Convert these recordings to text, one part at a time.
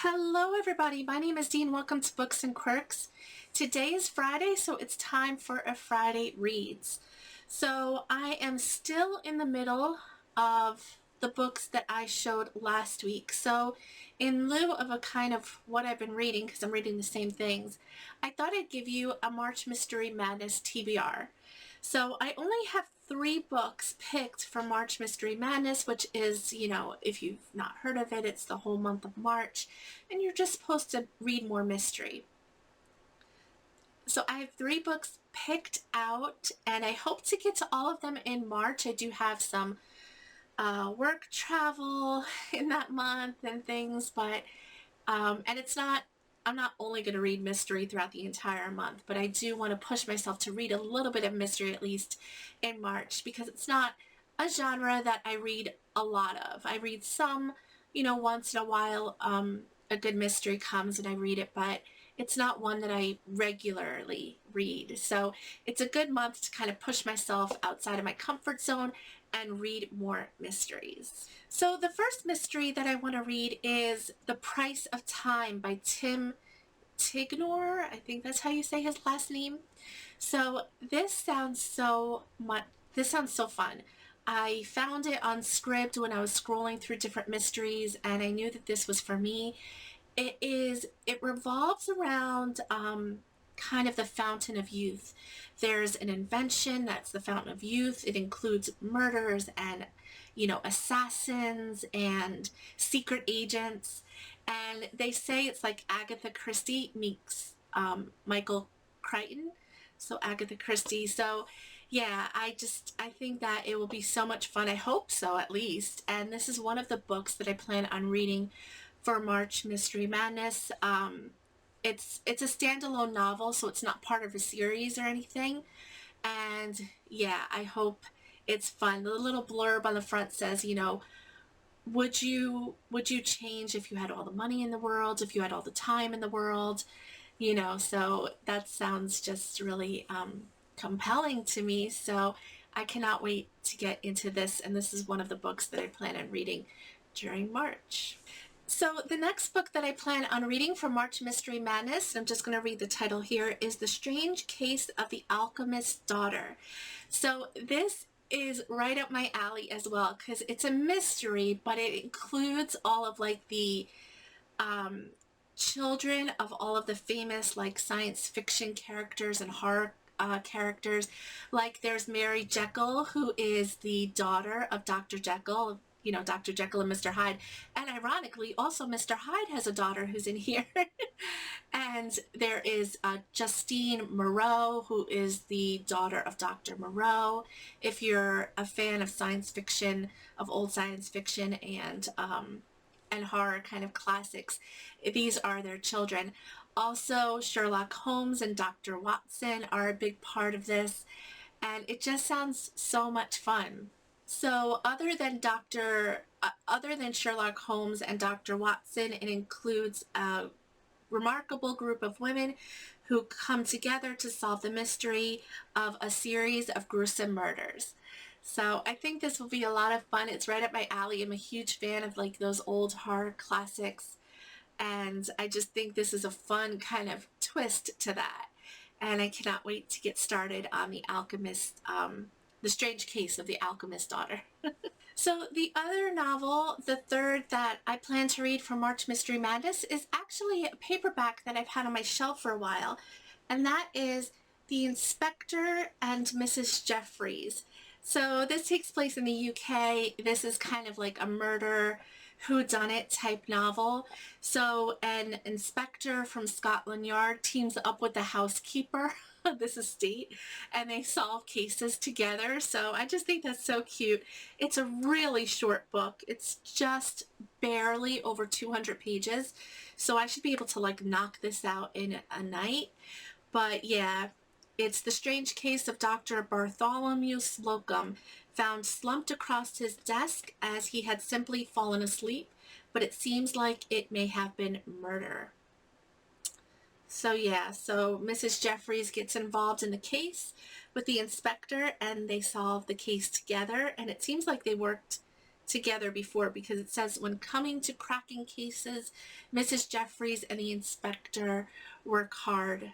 Hello everybody, my name is Dee and welcome to Books and Quirks. Today is Friday, so it's time for a Friday Reads. So I am still in the middle of the books that I showed last week. So in lieu of a kind of what I've been reading, because I'm reading the same things, I thought I'd give you a March Mystery Madness TBR. So I only have 3 books picked for March Mystery Madness, which is, if you've not heard of it, it's the whole month of March, and you're just supposed to read more mystery. So I have 3 books picked out, and I hope to get to all of them in March. I do have some work travel in that month and things, but, and I'm not only going to read mystery throughout the entire month, but I do want to push myself to read a little bit of mystery at least in March, because it's not a genre that I read a lot of. I read some, once in a while, a good mystery comes and I read it, but it's not one that I regularly read. So it's a good month to kind of push myself outside of my comfort zone and read more mysteries. So the first mystery that I want to read is The Price of Time by Tim Tignor. I think that's how you say his last name. So this sounds so fun. I found it on Scribd when I was scrolling through different mysteries, and I knew that this was for me. It revolves around kind of the fountain of youth. There's an invention that's the fountain of youth. It includes murders and, assassins and secret agents. And they say it's like Agatha Christie meets Michael Crichton. So Agatha Christie. So yeah, I think that it will be so much fun. I hope so, at least. And this is one of the books that I plan on reading for March Mystery Madness. It's a standalone novel, so it's not part of a series or anything. And yeah, I hope it's fun. The little blurb on the front says, would you change if you had all the money in the world, if you had all the time in the world? So that sounds just really compelling to me. So I cannot wait to get into this, and this is one of the books that I plan on reading during March. So the next book that I plan on reading for March Mystery Madness, and I'm just going to read the title here, is The Strange Case of the Alchemist Daughter. So this is right up my alley as well, because it's a mystery, but it includes all of the children of all of the famous science fiction characters and horror characters. Like there's Mary Jekyll, who is the daughter of Dr. Jekyll, Dr. Jekyll and Mr. Hyde. And ironically, also Mr. Hyde has a daughter who's in here. And there is Justine Moreau, who is the daughter of Dr. Moreau. If you're a fan of science fiction, of old science fiction and horror kind of classics, these are their children. Also, Sherlock Holmes and Dr. Watson are a big part of this. And it just sounds so much fun. So other than Sherlock Holmes and Dr. Watson, it includes a remarkable group of women who come together to solve the mystery of a series of gruesome murders. So I think this will be a lot of fun. It's right up my alley. I'm a huge fan of those old horror classics, and I just think this is a fun kind of twist to that. And I cannot wait to get started on The Strange Case of the Alchemist Daughter. So the other novel, the third that I plan to read for March Mystery Madness, is actually a paperback that I've had on my shelf for a while, and that is The Inspector and Mrs Jeffries. So this takes place in the UK. This is kind of like a murder whodunit type novel. So an inspector from Scotland Yard teams up with the housekeeper of this estate, and they solve cases together. So I just think that's so cute. It's a really short book. It's just barely over 200 pages. So I should be able to knock this out in a night. But yeah, it's the strange case of Dr. Bartholomew Slocum, found slumped across his desk as he had simply fallen asleep, but it seems like it may have been murder. So yeah, so Mrs. Jeffries gets involved in the case with the inspector, and they solve the case together, and it seems like they worked together before, because it says when coming to cracking cases, Mrs. Jeffries and the inspector work hard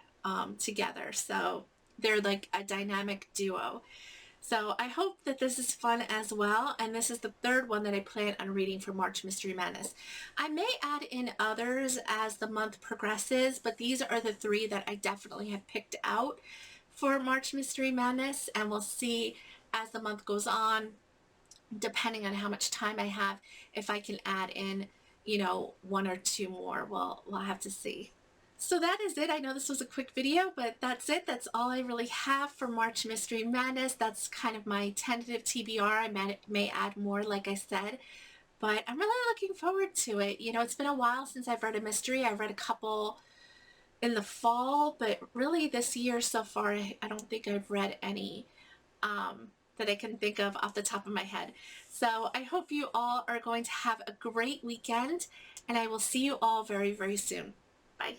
together. So they're like a dynamic duo. So I hope that this is fun as well, and this is the third one that I plan on reading for March Mystery Madness. I may add in others as the month progresses, but these are the three that I definitely have picked out for March Mystery Madness, and we'll see as the month goes on, depending on how much time I have, if I can add in, one or two more. Well, we'll have to see. So that is it. I know this was a quick video, but that's it. That's all I really have for March Mystery Madness. That's kind of my tentative TBR. I may add more, like I said, but I'm really looking forward to it. It's been a while since I've read a mystery. I read a couple in the fall, but really this year so far, I don't think I've read any that I can think of off the top of my head. So I hope you all are going to have a great weekend, and I will see you all very, very soon. Bye.